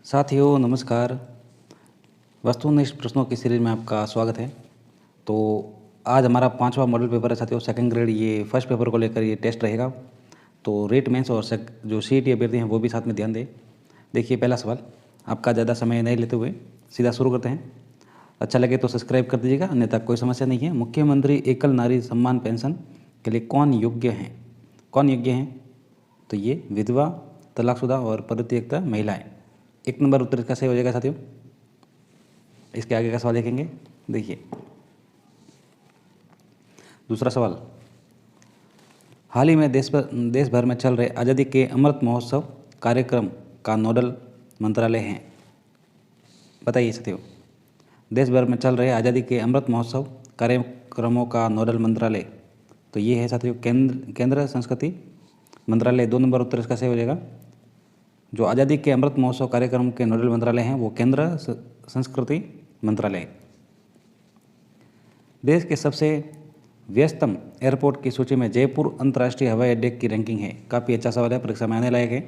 साथियों नमस्कार। वस्तुनिष्ठ प्रश्नों की सीरीज में आपका स्वागत है। तो आज हमारा 5वां मॉडल पेपर है साथियों, सेकंड ग्रेड। ये फर्स्ट पेपर को लेकर ये टेस्ट रहेगा। तो रेट मेंस और जो सीईटी अभ्यर्थी हैं वो भी साथ में ध्यान दें। देखिए पहला सवाल, आपका ज़्यादा समय नहीं लेते हुए सीधा शुरू करते हैं। अच्छा लगे तो सब्सक्राइब कर दीजिएगा, अन्यथा कोई समस्या नहीं है। मुख्यमंत्री एकल नारी सम्मान पेंशन के लिए कौन योग्य हैं? कौन योग्य हैं? तो ये विधवा, तलाकशुदा और परित्यक्ता महिलाएं। 1 नंबर उत्तर इसका सही हो जाएगा साथियों। इसके आगे का सवाल देखेंगे। देखिए दूसरा सवाल, हाल ही में देश भर में चल रहे आज़ादी के अमृत महोत्सव कार्यक्रम का नोडल मंत्रालय है। बताइए साथियों, देश भर में चल रहे आज़ादी के अमृत महोत्सव कार्यक्रमों का नोडल मंत्रालय, तो ये है साथियों केंद्र संस्कृति मंत्रालय। 2 नंबर उत्तर इसका सही हो जाएगा। जो आज़ादी के अमृत महोत्सव कार्यक्रम के नोडल मंत्रालय हैं वो केंद्र संस्कृति मंत्रालय। देश के सबसे व्यस्तम एयरपोर्ट की सूची में जयपुर अंतर्राष्ट्रीय हवाई अड्डे की रैंकिंग है। काफ़ी अच्छा सवाल है, परीक्षा में आने लायक है।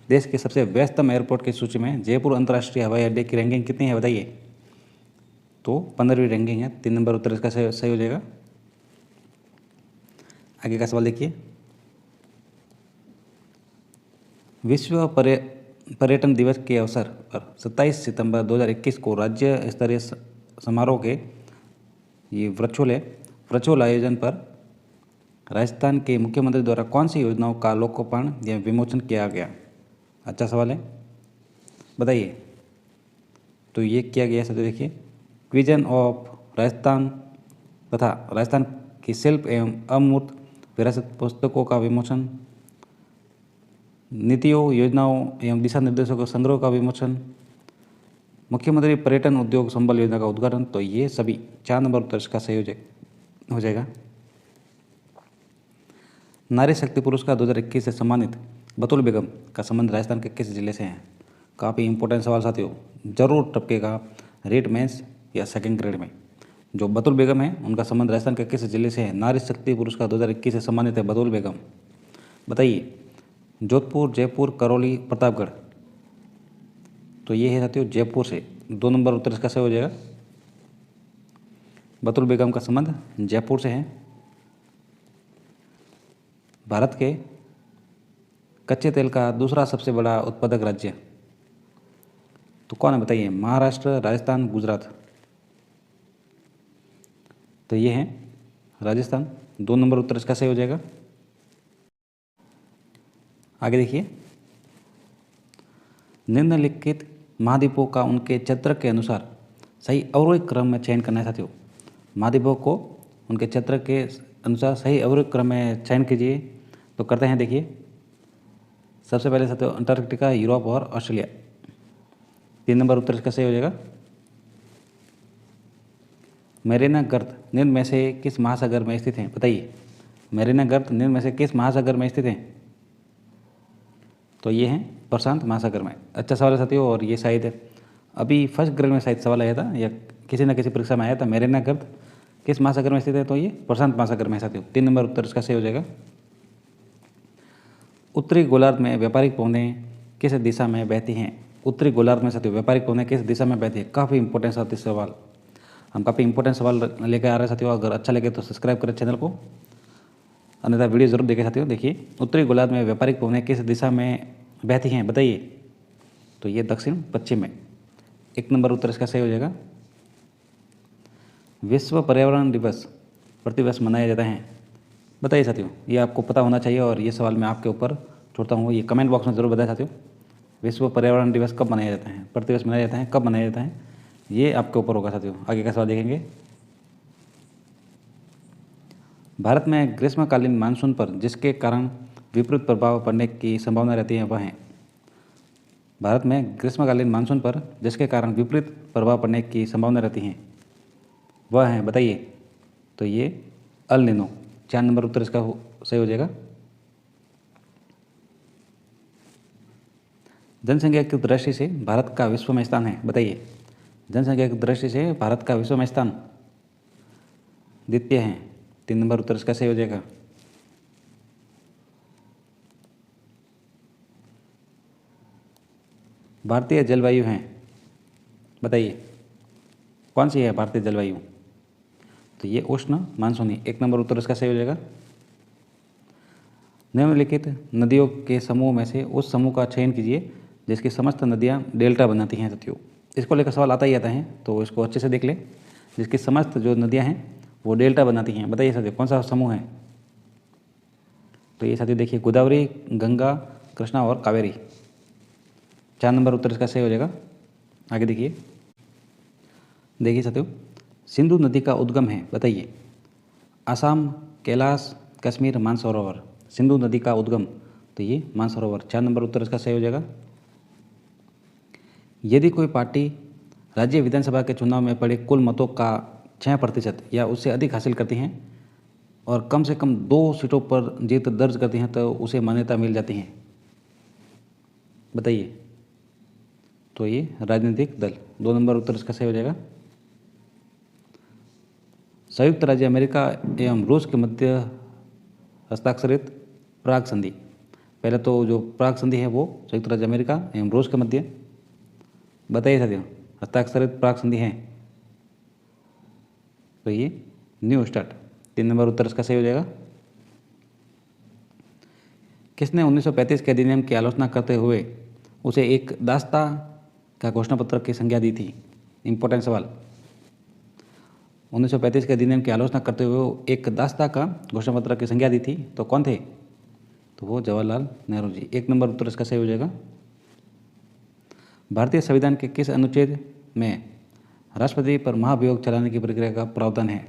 देश के सबसे व्यस्तम एयरपोर्ट की सूची में जयपुर अंतर्राष्ट्रीय हवाई अड्डे की रैंकिंग कितनी है बताइए? तो 15वीं रैंकिंग है। 3 नंबर उत्तर इसका सही हो जाएगा। आगे का सवाल देखिए, विश्व पर्यटन दिवस के अवसर पर 27 सितंबर 2021 को राज्य स्तरीय समारोह के ये वर्चुअल आयोजन पर राजस्थान के मुख्यमंत्री द्वारा कौन सी योजनाओं का लोकार्पण या विमोचन किया गया? अच्छा सवाल है, बताइए। तो ये किया गया साथियों, देखिए विजन ऑफ राजस्थान तथा राजस्थान की शिल्प एवं अमूर्त विरासत पुस्तकों का विमोचन, नीतियों योजनाओं एवं दिशा निर्देशों के संग्रह का विमोचन, मुख्यमंत्री पर्यटन उद्योग संबल योजना का उद्घाटन। तो ये सभी 4 नंबर उत्तर का सही हो जाएगा। नारी शक्ति पुरस्कार 2021 से सम्मानित बतुल बेगम का संबंध राजस्थान के किस जिले से है? काफ़ी इंपॉर्टेंट सवाल साथियों, जरूर टपकेगा रेट मेंस या सेकंड ग्रेड में। जो बतुल बेगम है उनका संबंध राजस्थान के किस जिले से है? नारी शक्ति पुरस्कार 2021 से सम्मानित है बतुल बेगम। बताइए, जोधपुर, जयपुर, करौली, प्रतापगढ़। तो ये है साथियों जयपुर से। 2 नंबर उत्तर इसका सही हो जाएगा। बतुल बेगम का संबंध जयपुर से है। भारत के कच्चे तेल का दूसरा सबसे बड़ा उत्पादक राज्य तो कौन है बताइए? महाराष्ट्र, राजस्थान, गुजरात। तो ये है राजस्थान। 2 नंबर उत्तर इसका सही हो जाएगा। आगे देखिए, निम्नलिखित महाद्वीपों का उनके क्षेत्र के अनुसार सही अवरोही क्रम में चयन करना है साथियों। महाद्वीपों को उनके क्षेत्र के अनुसार सही अवरोही क्रम में चयन कीजिए। तो करते हैं, देखिए सबसे पहले साथियों अंटार्कटिका, यूरोप और ऑस्ट्रेलिया। 3 नंबर उत्तर इसका सही हो जाएगा। मैरीना गर्त निम्न में से किस महासागर में स्थित है? बताइए, मैरीना गर्त निम्न में से किस महासागर में स्थित है? तो ये है प्रशांत महासागर में। अच्छा सवाल है साथियों, और ये शायद अभी फर्स्ट ग्रेड में शायद सवाल आया था या किसी न किसी परीक्षा में आया था। मैरीना गर्त किस महासागर में स्थित है? तो ये प्रशांत महासागर में है साथियों। 3 नंबर उत्तर इसका सही हो जाएगा। उत्तरी गोलार्ध में व्यापारिक पवनें किस दिशा में बहती हैं? उत्तरी गोलार्ध में साथियों व्यापारिक पवनें किस दिशा में बहती है? काफ़ी इंपॉर्टेंट साथी सवाल, हम काफ़ी इंपॉर्टेंट सवाल लेकर आ रहे हैं साथियों। अगर अच्छा लगे तो सब्सक्राइब करें चैनल को, अन्यथा वीडियो जरूर देखें साथियों। देखिए, उत्तरी गोलार्ध में व्यापारिक पवनें किस दिशा में बहती हैं बताइए? तो ये दक्षिण पश्चिम में। 1 नंबर उत्तर इसका सही हो जाएगा। विश्व पर्यावरण दिवस प्रतिवर्ष मनाया जाता है, बताइए साथियों। ये आपको पता होना चाहिए और ये सवाल मैं आपके ऊपर छोड़ता हूँ, ये कमेंट बॉक्स में ज़रूर बताएं साथियों। विश्व पर्यावरण दिवस कब मनाया जाता है? प्रतिवर्ष मनाया जाता है, कब मनाया जाता है? ये आपके ऊपर होगा साथियों। आगे का सवाल देखेंगे। भारत में ग्रीष्मकालीन मानसून पर जिसके कारण विपरीत प्रभाव पड़ने की संभावना रहती है वह है? भारत में ग्रीष्मकालीन मानसून पर जिसके कारण विपरीत प्रभाव पड़ने की संभावना रहती है वह है, बताइए। तो ये अल नीनो। 4 नंबर उत्तर इसका सही हो जाएगा। जनसंख्या की दृष्टि से भारत का विश्व में स्थान है, बताइए। जनसंख्या की दृष्टि से भारत का विश्व में स्थान द्वितीय है। 3 नंबर उत्तर इसका सही हो जाएगा। भारतीय जलवायु हैं, बताइए कौन सी है भारतीय जलवायु? तो ये उष्ण मानसूनी, 1 नंबर उत्तर इसका सही हो जाएगा। निम्नलिखित नदियों के समूह में से उस समूह का चयन कीजिए जिसकी समस्त नदियाँ डेल्टा बनाती हैं साथियों। इसको लेकर सवाल आता ही आता है, तो इसको अच्छे से देख लें। जिसकी समस्त जो नदियाँ हैं वो डेल्टा बनाती हैं, बताइए साथियों कौन सा समूह है? तो ये साथियों देखिए गोदावरी, गंगा, कृष्णा और कावेरी। 4 नंबर उत्तर इसका सही हो जाएगा। आगे देखिए साथियों, सिंधु नदी का उद्गम है, बताइए। असम, कैलाश, कश्मीर, मानसरोवर। सिंधु नदी का उद्गम, तो ये मानसरोवर। 4 नंबर उत्तर इसका सही हो जाएगा। यदि कोई पार्टी राज्य विधानसभा के चुनाव में पड़े कुल मतों का 6% या उससे अधिक हासिल करती हैं और कम से कम 2 सीटों पर जीत दर्ज करती हैं तो उसे मान्यता मिल जाती है, बताइए। तो ये राजनीतिक दल। 2 नंबर उत्तर इसका सही हो जाएगा। संयुक्त राज्य अमेरिका एवं रूस के मध्य हस्ताक्षरित प्राग संधि। पहले तो जो प्राग संधि है वो संयुक्त राज्य अमेरिका एवं रूस के मध्य, बताइए साथियों हस्ताक्षरित प्राग संधि है, तो ये न्यू स्टार्ट। 3 नंबर उत्तर इसका सही हो जाएगा। किसने 1935 के अधिनियम की आलोचना करते हुए उसे एक दास्ता का घोषणा पत्र की संज्ञा दी थी? इंपॉर्टेंट सवाल। 1935 के अधिनियम की आलोचना करते हुए एक दास्ता का घोषणा पत्र की संज्ञा दी थी, तो कौन थे? तो वो जवाहरलाल नेहरू जी। 1 नंबर उत्तर इसका सही हो जाएगा। भारतीय संविधान के किस अनुच्छेद में राष्ट्रपति पर महाभियोग चलाने की प्रक्रिया का प्रावधान है?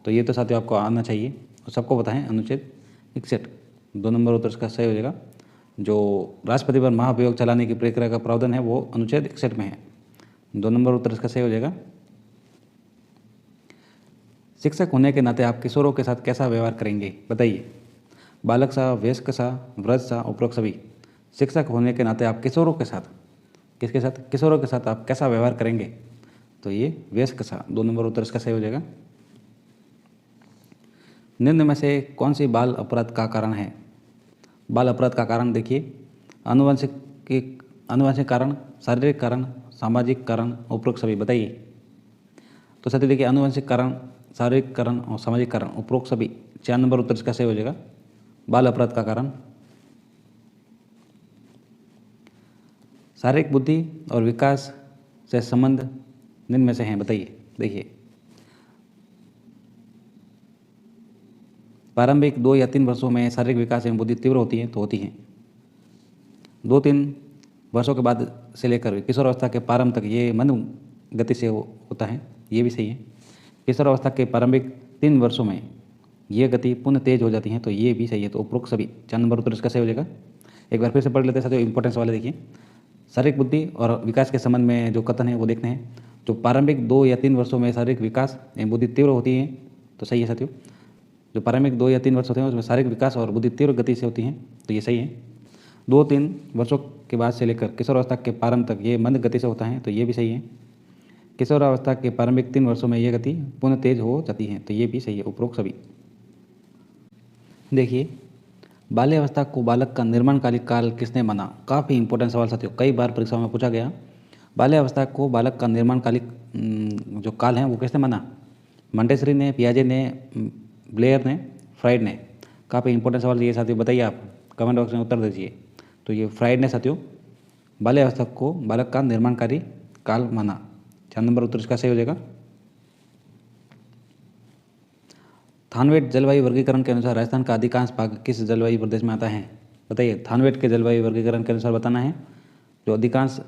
तो ये तो साथियों आपको आना चाहिए और सबको पता है, अनुच्छेद 61। 2 नंबर उत्तर इसका सही हो जाएगा। जो राष्ट्रपति पर महाभियोग चलाने की प्रक्रिया का प्रावधान है वो अनुच्छेद 61 में है। 2 नंबर उत्तर इसका सही हो जाएगा। शिक्षक होने के नाते आप किशोरों के साथ कैसा व्यवहार करेंगे, बताइए। बालक सा, वयस्क सा, वृद्ध सा, उपरोक्त सभी। शिक्षक होने के नाते आप किशोरों के साथ, किसके साथ? किशोरों के साथ आप कैसा व्यवहार करेंगे? तो ये वयस्क सा। 2 नंबर उत्तर इसका सही हो जाएगा। निम्न में से कौन सी बाल अपराध का कारण है? बाल अपराध का कारण देखिए, आनुवंशिक कारण, शारीरिक कारण, सामाजिक कारण, उपरोक्त सभी, बताइए। तो साथियों देखिए आनुवंशिक कारण, शारीरिक कारण और सामाजिक कारण, उपरोक्त सभी। 4 नंबर उत्तर इसका सही हो जाएगा। बाल अपराध का कारण शारीरिक बुद्धि और विकास से संबंध निम्न में से हैं, बताइए। देखिए प्रारंभिक 2 या 3 वर्षों में शारीरिक विकास एवं बुद्धि तीव्र होती है, तो होती है। 2-3 वर्षों के बाद से लेकर किशोरावस्था के प्रारंभ तक ये मंद गति से होता है, ये भी सही है। किशोरावस्था के प्रारंभिक 3 वर्षों में ये गति पुनः तेज हो जाती है, तो ये भी सही है। तो उपरोक्त सभी। 4 नंबर उत्तर इसका सही हो जाएगा। एक बार फिर से पढ़ लेते हैं साथियों, इंपॉर्टेंस वाले देखिए। शारीरिक बुद्धि और विकास के संबंध में जो कथन है वो देखते हैं। जो प्रारंभिक 2 या 3 वर्षों में शारीरिक विकास एवं बुद्धि तीव्र होती है, तो सही है साथियों। जो प्रारंभिक 2 या 3 वर्ष होते हैं उसमें शारीरिक विकास और बुद्धि तीव्र गति से होती हैं, तो ये सही है। 2-3 वर्षों के बाद से लेकर किशोरावस्था के प्रारंभ तक ये मंद गति से होता है, तो ये भी सही है। किशोरावस्था के प्रारंभिक 3 वर्षों में यह गति पुनः तेज हो जाती है, तो ये भी सही है। उपरोक्त सभी। देखिए बाल्यावस्था को बालक का निर्माणकालिक काल किसने माना? काफ़ी इंपॉर्टेंट सवाल साथियों, कई बार परीक्षाओं में पूछा गया। बाल्यावस्था को बालक का निर्माणकालिक जो काल है वो किसने माना? मंटेसरी ने, पियाजे ने, ब्लेयर ने, फ्राइड ने। काफ़ी इंपॉर्टेंट सवाल ये साथियों, बताइए आप कमेंट बॉक्स में उत्तर दीजिए। तो ये फ्राइड ने साथियों बाल्यावस्था को बालक का निर्माणकारी काल माना। 4 नंबर उत्तर इसका सही हो जाएगा। थानवेट जलवायु वर्गीकरण के अनुसार राजस्थान का अधिकांश भाग किस जलवायु प्रदेश में आता है? बताइए। थानवेट के जलवायु वर्गीकरण के अनुसार बताना है, जो अधिकांश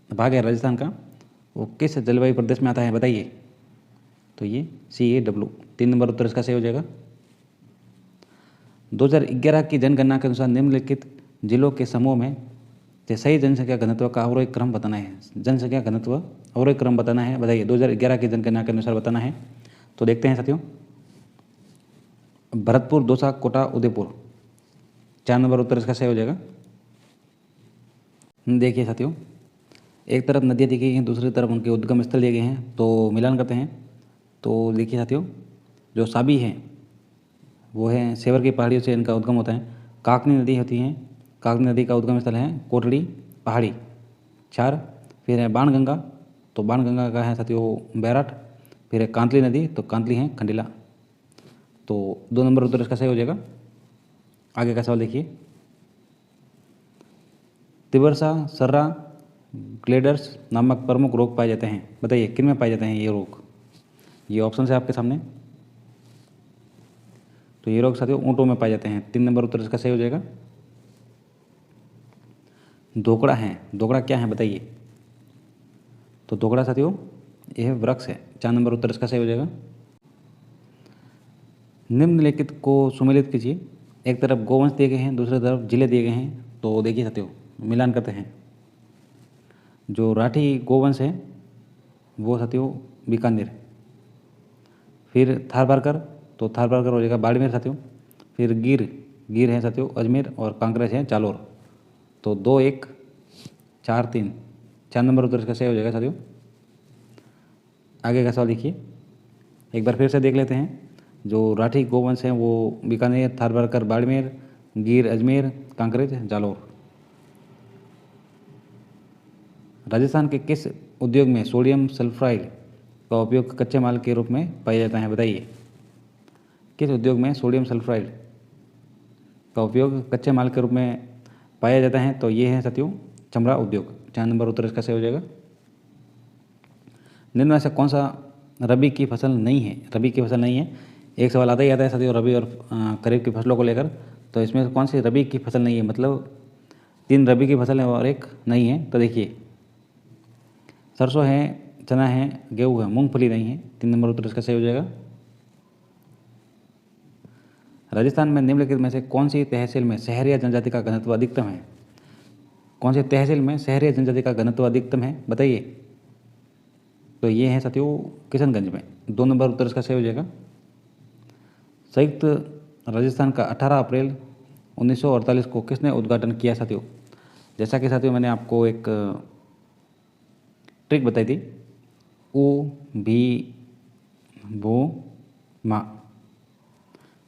भाग है राजस्थान का वो किस जलवायु प्रदेश में आता है, बताइए। तो ये CAW। 3 नंबर उत्तर इसका सही हो जाएगा। 2011 की जनगणना के अनुसार निम्नलिखित जिलों के समूह में से सही जनसंख्या घनत्व का अवरोही क्रम बताना है। जनसंख्या घनत्व अवरोही क्रम बताना है, बताइए। 2011 की जनगणना के अनुसार बताना है। तो देखते हैं साथियों, भरतपुर, दौसा, कोटा, उदयपुर। 4 नंबर उत्तर इसका सही हो जाएगा। देखिए साथियों, एक तरफ नदियाँ दी गई हैं, दूसरी तरफ उनके उद्गम स्थल दिए गए हैं, तो मिलान करते हैं। तो देखिए साथियों, जो साबी हैं वो है सेवर की पहाड़ियों से इनका उद्गम होता है। काकनी नदी होती है, काकनी नदी का उद्गम स्थल है कोटड़ी पहाड़ी। 4। फिर है बाणगंगा, तो बाणगंगा का है साथियों बैराट। फिर है कांतली नदी, तो कांतली है खंडिला। तो 2 नंबर उत्तर इसका सही हो जाएगा। आगे का सवाल देखिए, तिबरसा सर्रा ग्लेडर्स नामक प्रमुख रोग पाए जाते हैं, बताइए किन में पाए जाते हैं ये रोग। ये ऑप्शन है आपके सामने। तो ये रोग साथियों ऊँटों में पाए जाते हैं। 3 नंबर उत्तर इसका सही हो जाएगा। दोकड़ा है, दोकड़ा क्या है बताइए। तो दोकड़ा साथियों यह वृक्ष है। 4 नंबर उत्तर इसका सही हो जाएगा। निम्नलिखित को सुमेलित कीजिए। एक तरफ गोवंश दिए गए हैं, दूसरी तरफ जिले दिए गए हैं। तो देखिए साथियों मिलान करते हैं। जो राठी गोवंश है वो साथियों बीकानेर। फिर थारपारकर, तो थारपारकर हो जाएगा बाड़मेर साथियों। फिर गिर, गिर है साथियों अजमेर। और कांकरेज है जालोर। तो 2, 1, 4, 3, 4 नंबर उत्तर इसका सही हो जाएगा साथियों। आगे का सवाल देखिए, एक बार फिर से देख लेते हैं। जो राठी गोवंश हैं वो बीकानेर, थारपारकर बाड़मेर, गिर अजमेर, कांकरेज जालोर। राजस्थान के किस उद्योग में सोडियम सल्फाइड का उपयोग कच्चे माल के रूप में पाया जाता है, बताइए किस उद्योग में सोडियम सल्फाइड का उपयोग कच्चे माल के रूप में पाया जाता है। तो ये है साथियों चमड़ा उद्योग। 4 नंबर उत्तर इसका सही हो जाएगा। निम्न में से कौन सा रबी की फसल नहीं है, रबी की फसल नहीं है। एक सवाल आता ही आता है साथियों रबी और खरीफ की फसलों को लेकर। तो इसमें से कौन सी रबी की फसल नहीं है, मतलब 3 रबी की फसल है और एक नहीं है। तो देखिए सरसों है, चना है, गेहूँ है, मूंगफली नहीं है। 3 नंबर उत्तर इसका सही हो जाएगा। राजस्थान में निम्नलिखित में से कौन सी तहसील में शहरी जनजाति का घनत्व अधिकतम है, कौन सी तहसील में शहरी जनजाति का घनत्व अधिकतम है बताइए। तो ये है साथियों किशनगंज में। 2 नंबर उत्तर इसका सही हो जाएगा। संयुक्त राजस्थान का 18 अप्रैल 1948 को किसने उद्घाटन किया साथियों। जैसा कि साथियों मैंने आपको एक ट्रिक बताई थी, उ भी भू मा,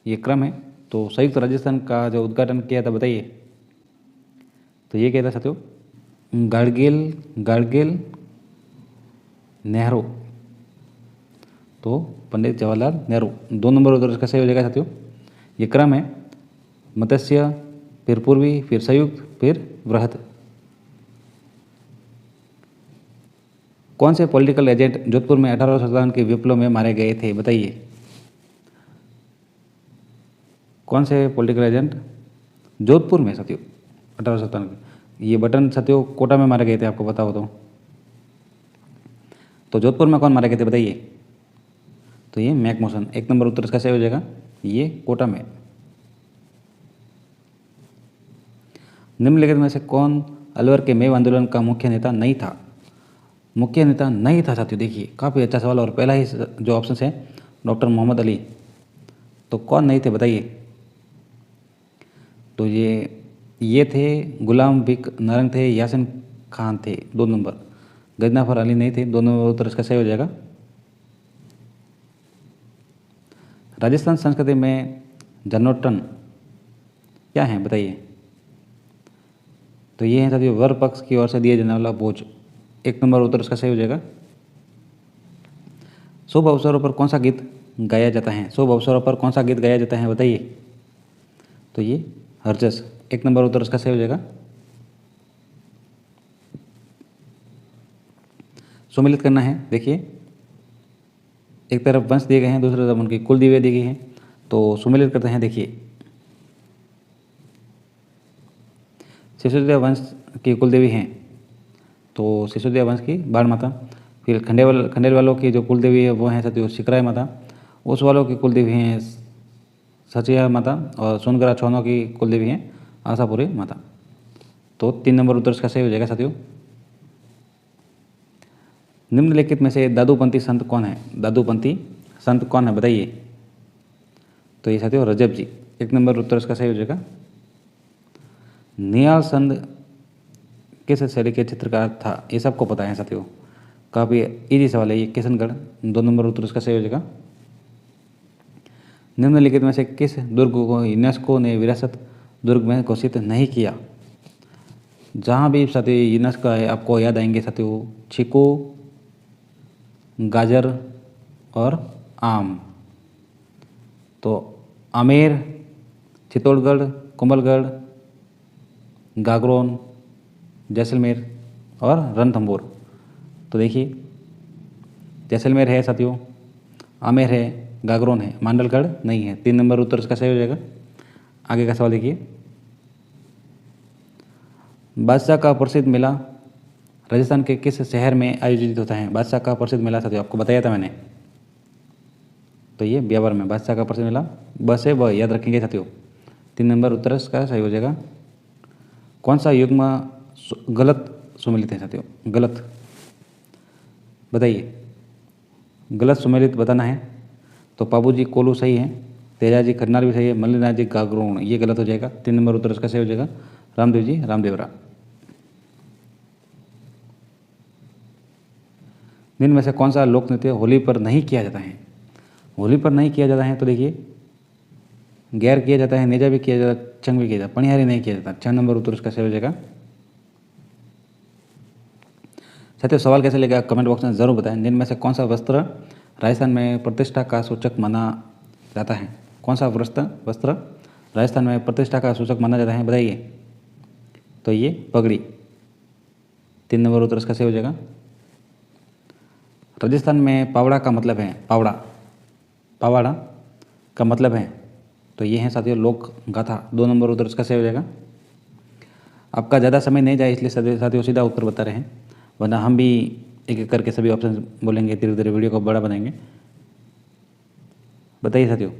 ये क्रम है। तो संयुक्त राजस्थान का जो उद्घाटन किया था बताइए। तो ये क्या था साथियों, गाडगिल नेहरू, तो पंडित जवाहरलाल नेहरू। 2 नंबर उत्तर इसका सही हो जाएगा साथियों। ये क्रम है मत्स्य, फिर पूर्वी, फिर संयुक्त, फिर वृहत। कौन से पॉलिटिकल एजेंट जोधपुर में 1857 के विप्लव में मारे गए थे बताइए। कौन से पॉलिटिकल एजेंट जोधपुर में साथियों 1857 के। ये बटन साथियों कोटा में मारे गए थे, आपको पता हो तो जोधपुर में कौन मारे गए थे बताइए। तो ये मैकमोहन। 1 नंबर उत्तर इसका सही हो जाएगा। ये कोटा में। निम्नलिखित में से कौन अलवर के मेव आंदोलन का मुख्य नेता नहीं था, मुख्य नेता नहीं था साथियों। देखिए काफ़ी अच्छा सवाल। और पहला ही जो ऑप्शन है डॉक्टर मोहम्मद अली, तो कौन नहीं थे बताइए। तो ये थे गुलाम बिक नरंग थे, यासिन खान थे। 2 नंबर। गजनाफर अली नहीं थे। 2 नंबर उत्तर इसका सही हो जाएगा। राजस्थान संस्कृति में जन्नोत्तन क्या है बताइए। तो ये है साथियों वर पक्ष की ओर से दिए जाने वाला भोज। 1 नंबर उत्तर इसका सही हो जाएगा। शुभ अवसरों पर कौन सा गीत गाया जाता है, शुभ अवसरों पर कौन सा गीत गाया जाता है बताइए। तो ये हरजस। 1 नंबर उत्तर इसका सही हो जाएगा। सुमिलित करना है। देखिए एक तरफ वंश दिए गए हैं, दूसरी तरफ उनकी कुल देवियाँ दी गई हैं। तो सुमिलित करते हैं। देखिए सिसोदिया वंश की कुल देवी हैं, तो सिसोदिया वंश की बाण माता। फिर खंडेल वालों की जो कुल देवी है वो हैं साथियों सिकराय माता। उस वालों की कुल देवी हैं सचिया माता। और सोनगरा छोनों की कुल देवी हैं आशापुरी माता। तो 3 नंबर उत्तर इसका सही हो जाएगा साथियों। निम्नलिखित में से दादूपंथी संत कौन है, दादूपंथी संत कौन है बताइए। तो ये साथियों रजब जी। 1 नंबर उत्तर इसका सही हो जाएगा। निहाल संत किस शैली के चित्रकार था, ये सबको पता है साथियों। काफ़ी इजी सवाल है ये। किशनगढ़। 2 नंबर उत्तर इसका सही हो जाएगा। निम्नलिखित में से किस दुर्ग को यूनेस्को ने विरासत दुर्ग में घोषित नहीं किया। जहाँ भी साथियों जीनस का है आपको याद आएंगे साथियों चीकू, गाजर और आम। तो आमेर, चित्तौड़गढ़, कुंभलगढ़, गागरोन, जैसलमेर और रणथंभौर। तो देखिए जैसलमेर है साथियों, आमेर है, गागरोन है, मांडलगढ़ नहीं है। 3 नंबर उत्तर इसका सही हो जाएगा। आगे का सवाल देखिए, बादशाह का प्रसिद्ध मेला राजस्थान के किस शहर में आयोजित होता है? बादशाह का प्रसिद्ध मेला साथियों आपको बताया था मैंने, तो ये ब्यावर में बादशाह का प्रसिद्ध मेला। बस है ब याद रखेंगे साथियों। 3 नंबर उत्तर इसका सही हो जाएगा। कौन सा युग्म गलत सुमेलित है साथियों? गलत बताइए, गलत सुमेलित बताना है। तो पाबूजी कोलू सही है, तेजाजी खन्नार भी सही है, मल्लिनाथ जी गागरोन ये गलत हो जाएगा। 3 नंबर उत्तर इसका सही हो जाएगा रामदेव जी रामदेवरा। दिन में से कौन सा लोक नृत्य होली पर नहीं किया जाता है? होली पर नहीं किया जाता है तो देखिए गैर किया जाता है, नेजा भी किया जाता है, चंग भी किया जाता है, पणिहारी नहीं किया जाता। 6 नंबर उत्तर इसका सही हो जाएगा। साथियों सवाल कैसे लगा कमेंट बॉक्स में ज़रूर बताएं। जिनमें से कौन सा वस्त्र राजस्थान में प्रतिष्ठा का सूचक माना जाता है? कौन सा वस्त्र राजस्थान में प्रतिष्ठा का सूचक माना जाता है बताइए? तो ये पगड़ी। 3 नंबर उत्तर इसका सही हो जाएगा। राजस्थान में पावड़ा का मतलब है, पावाड़ा का मतलब है, तो ये है साथियों लोक गाथा। 2 नंबर उत्तर इसका सही हो जाएगा। आपका ज़्यादा समय नहीं जाए इसलिए साथियों सीधा उत्तर बता रहे हैं, वरना हम भी एक एक करके सभी ऑप्शन बोलेंगे, धीरे धीरे वीडियो को बड़ा बनाएंगे। बताइए साथियों,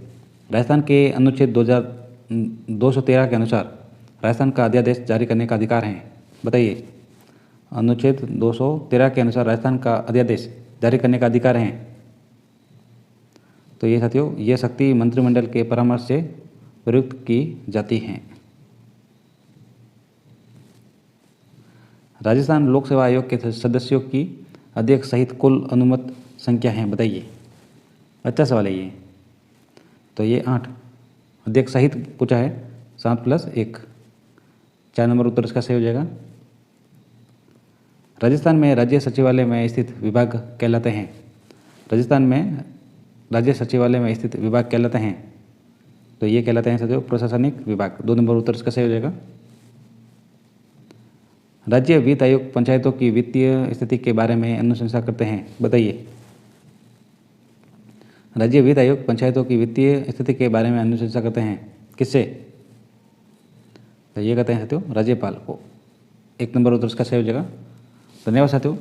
राजस्थान के अनुच्छेद 213 के अनुसार राजस्थान का अध्यादेश जारी करने का अधिकार है? बताइए, अनुच्छेद 213 के अनुसार राजस्थान का अध्यादेश जारी करने का अधिकार है? तो ये साथियों ये शक्ति मंत्रिमंडल के परामर्श से प्रयुक्त की जाती हैं। राजस्थान लोक सेवा आयोग के सदस्यों की अध्यक्ष सहित कुल अनुमत संख्या है बताइए? अच्छा सवाल है ये। तो ये 8 अध्यक्ष सहित पूछा है, 7 + 1। 4 नंबर उत्तर इसका सही हो जाएगा। राजस्थान में राज्य सचिवालय में स्थित विभाग कहलाते हैं? राजस्थान में राज्य सचिवालय में स्थित विभाग कहलाते हैं? तो ये कहलाते हैं साथियों प्रशासनिक विभाग। 2 नंबर उत्तर इसका सही हो जाएगा। राज्य वित्त आयोग पंचायतों की वित्तीय स्थिति के बारे में अनुशंसा करते हैं बताइए? राज्य वित्त आयोग पंचायतों की वित्तीय स्थिति के बारे में अनुशंसा करते हैं किससे? तो ये कहते हैं साथियों राज्यपाल को। 1 नंबर उत्तर इसका सही हो जाएगा। धन्यवाद साथियों।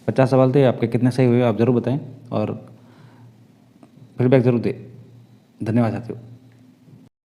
50 सवाल थे, आपके कितने सही हुए आप ज़रूर बताएं और फीडबैक ज़रूर दें। धन्यवाद साथियों।